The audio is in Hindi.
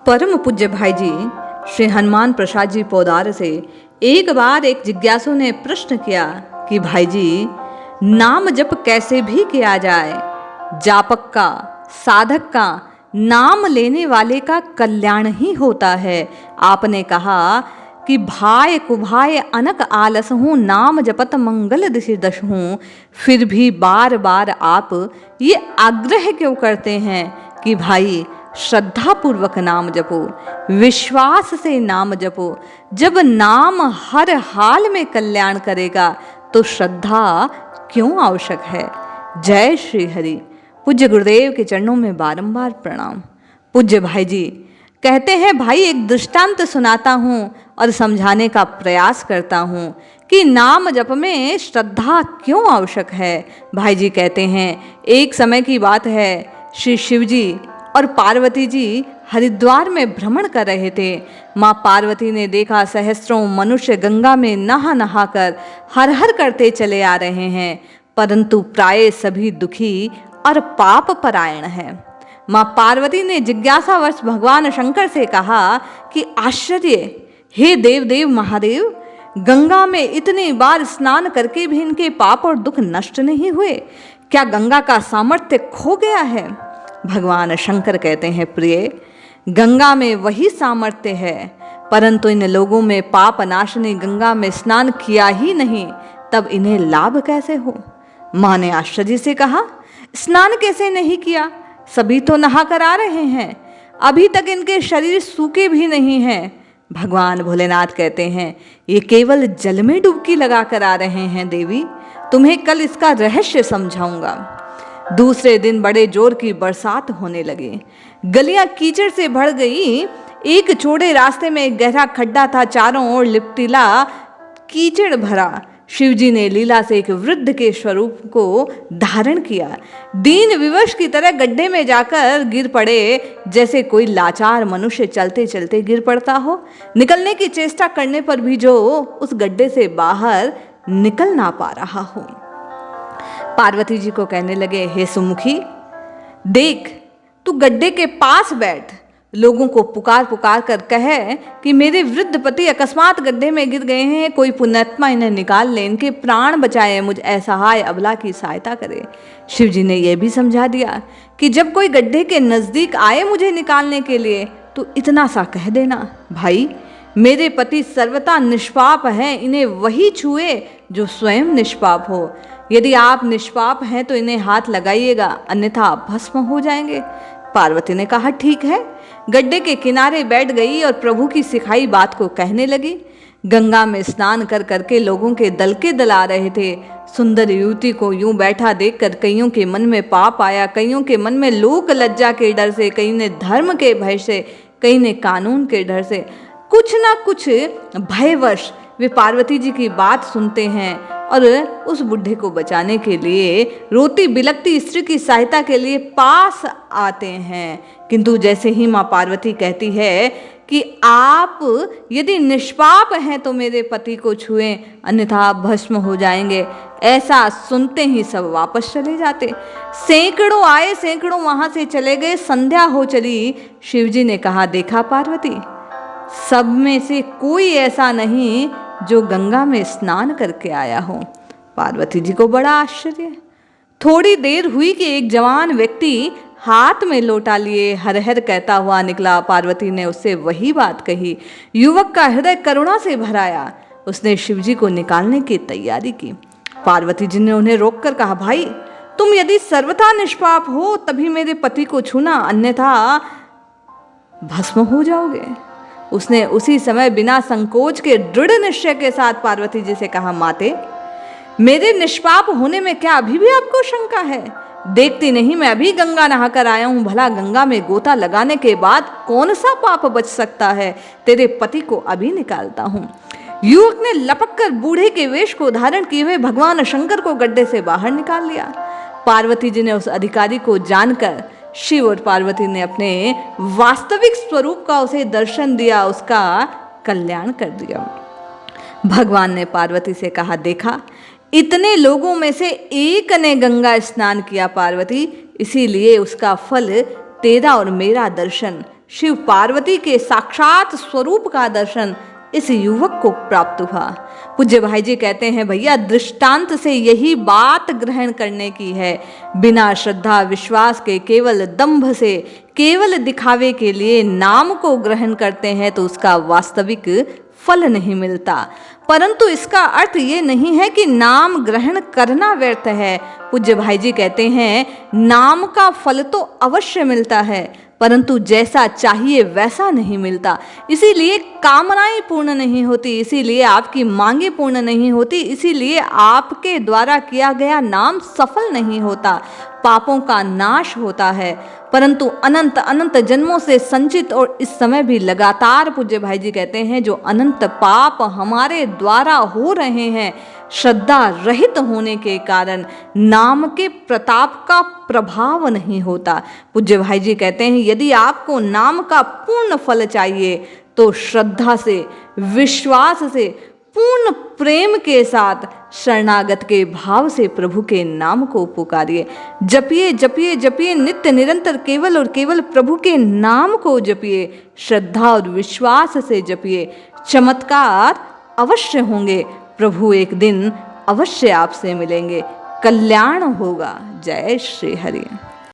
परम पूज्य भाई जी श्री हनुमान प्रसाद जी पोदार से एक बार एक जिज्ञासु ने प्रश्न किया कि भाई जी, नाम जप कैसे भी किया जाए, जापक का, साधक का, नाम लेने वाले का कल्याण ही होता है। आपने कहा कि भाय कुभाय अनक आलस हूँ, नाम जपत मंगल दिशि दश हूँ। फिर भी बार बार आप ये आग्रह क्यों करते हैं कि भाई श्रद्धा पूर्वक नाम जपो, विश्वास से नाम जपो। जब नाम हर हाल में कल्याण करेगा तो श्रद्धा क्यों आवश्यक है। जय श्री हरि। पूज्य गुरुदेव के चरणों में बारंबार प्रणाम। पूज्य भाई जी कहते हैं, भाई एक दृष्टांत सुनाता हूँ और समझाने का प्रयास करता हूँ कि नाम जप में श्रद्धा क्यों आवश्यक है। भाई जी कहते हैं, एक समय की बात है, श्री शिव जी और पार्वती जी हरिद्वार में भ्रमण कर रहे थे। माँ पार्वती ने देखा सहस्त्रों मनुष्य गंगा में नहा नहा कर हर हर करते चले आ रहे हैं, परंतु प्राय सभी दुखी और पाप परायण हैं। माँ पार्वती ने जिज्ञासावश भगवान शंकर से कहा कि आश्चर्य, हे देव देव महादेव, गंगा में इतनी बार स्नान करके भी इनके पाप और दुख नष्ट नहीं हुए, क्या गंगा का सामर्थ्य खो गया है। भगवान शंकर कहते हैं, प्रिय, गंगा में वही सामर्थ्य है, परंतु इन लोगों में पाप नाशनी गंगा में स्नान किया ही नहीं, तब इन्हें लाभ कैसे हो। माँ ने आश्चर्य से कहा, स्नान कैसे नहीं किया, सभी तो नहा कर आ रहे हैं, अभी तक इनके शरीर सूखे भी नहीं हैं। भगवान भोलेनाथ कहते हैं, ये केवल जल में डुबकी लगा कर आ रहे हैं देवी, तुम्हें कल इसका रहस्य समझाऊंगा। दूसरे दिन बड़े जोर की बरसात होने लगी, गलियां कीचड़ से भर गई। एक चौड़े रास्ते में एक गहरा खड्डा था, चारों ओर लिपटिला कीचड़ भरा। शिवजी ने लीला से एक वृद्ध के स्वरूप को धारण किया, दीन विवश की तरह गड्ढे में जाकर गिर पड़े, जैसे कोई लाचार मनुष्य चलते चलते गिर पड़ता हो। निकलने की चेष्टा करने पर भी जो उस गड्ढे से बाहर निकल ना पा रहा हो। पार्वती जी को कहने लगे, हे सुमुखी, देख तू गड्ढे के पास बैठ, लोगों को पुकार पुकार कर कहे कि मेरे वृद्ध पति अकस्मात गड्ढे में गिर गए हैं, कोई पुण्यात्मा इन्हें निकाल ले, इनके प्राण बचाए, मुझ असहाय अबला की सहायता करे। शिव जी ने यह भी समझा दिया कि जब कोई गड्ढे के नजदीक आए मुझे निकालने के लिए तो इतना सा कह देना, भाई मेरे पति सर्वथा निष्पाप हैं, इन्हें वही छुए जो स्वयं निष्पाप हो। यदि आप निष्पाप हैं तो इन्हें हाथ लगाइएगा, अन्यथा भस्म हो जाएंगे। पार्वती ने कहा, ठीक है। गड्ढे के किनारे बैठ गई और प्रभु की सिखाई बात को कहने लगी। गंगा में स्नान कर करके लोगों के दल के दल आ रहे थे। सुंदर युवती को यूं बैठा देखकर कईयों के मन में पाप आया, कईयों के मन में लोक लज्जा के डर से, कई ने धर्म के भय से, कई ने कानून के डर से, कुछ ना कुछ भयवश वे पार्वती जी की बात सुनते हैं और उस बुढ़े को बचाने के लिए, रोती बिलखती स्त्री की सहायता के लिए पास आते हैं। किंतु जैसे ही माँ पार्वती कहती है कि आप यदि निष्पाप हैं तो मेरे पति को छुएं, अन्यथा भस्म हो जाएंगे, ऐसा सुनते ही सब वापस चले जाते। सैकड़ों आए, सैकड़ों वहां से चले गए। संध्या हो चली। शिवजी ने कहा, देखा पार्वती, सब में से कोई ऐसा नहीं जो गंगा में स्नान करके आया हो। पार्वती जी को बड़ा आश्चर्य। थोड़ी देर हुई कि एक जवान व्यक्ति हाथ में लोटा लिए हर हर कहता हुआ निकला। पार्वती ने उससे वही बात कही। युवक का हृदय करुणा से भराया। उसने शिवजी को निकालने की तैयारी की। पार्वती जी ने उन्हें रोककर कहा, भाई तुम यदि सर्वथा निष्पाप हो तभी मेरे पति को छूना, अन्यथा भस्म हो जाओगे। उसने उसी समय बिना संकोच के दृढ़ निश्चय के साथ पार्वती जी से कहा, माते, मेरे निष्पाप होने में क्या अभी भी आपको शंका है? देखती नहीं मैं अभी गंगा नहाकर आया हूं, भला गंगा में गोता लगाने के बाद कौन सा पाप बच सकता है? तेरे पति को अभी निकालता हूं। युवक ने लपक कर बूढ़े के वेश को धारण किए हुए भगवान शंकर को गड्ढे से बाहर निकाल लिया। पार्वती जी ने उस अधिकारी को जानकर शिव और पार्वती ने अपने वास्तविक स्वरूप का उसे दर्शन दिया, उसका कल्याण कर दिया। भगवान ने पार्वती से कहा, देखा इतने लोगों में से एक ने गंगा स्नान किया पार्वती, इसीलिए उसका फल तेरा और मेरा दर्शन शिव पार्वती के साक्षात स्वरूप का दर्शन इस युवक को प्राप्त हुआ। पूज्य भाई जी कहते हैं, भैया दृष्टांत से यही बात ग्रहण करने की है। बिना श्रद्धा विश्वास के, केवल दंभ से, केवल दिखावे के लिए नाम को ग्रहण करते हैं तो उसका वास्तविक फल नहीं मिलता। परंतु इसका अर्थ ये नहीं है कि नाम ग्रहण करना व्यर्थ है। पूज्य भाई जी कहते हैं, नाम का फल तो अवश्य मिलता है, परंतु जैसा चाहिए वैसा नहीं मिलता। इसीलिए कामनाएं पूर्ण नहीं होती, इसीलिए आपकी मांगे पूर्ण नहीं होती, इसीलिए आपके द्वारा किया गया नाम सफल नहीं होता, पापों का नाश होता है। परंतु अनंत अनंत जन्मों से संचित और इस समय भी लगातार पूज्य भाई जी कहते हैं जो अनंत पाप हमारे द्वारा हो रहे हैं, श्रद्धा रहित होने के कारण नाम के प्रताप का प्रभाव नहीं होता। पूज्य भाई जी कहते हैं, यदि आपको नाम का पूर्ण फल चाहिए तो श्रद्धा से, विश्वास से, पूर्ण प्रेम के साथ, शरणागत के भाव से प्रभु के नाम को पुकारिए। जपिए जपिए जपिए, नित्य निरंतर केवल और केवल प्रभु के नाम को जपिए, श्रद्धा और विश्वास से जपिए। चमत्कार अवश्य होंगे, प्रभु एक दिन अवश्य आपसे मिलेंगे, कल्याण होगा। जय श्री हरि।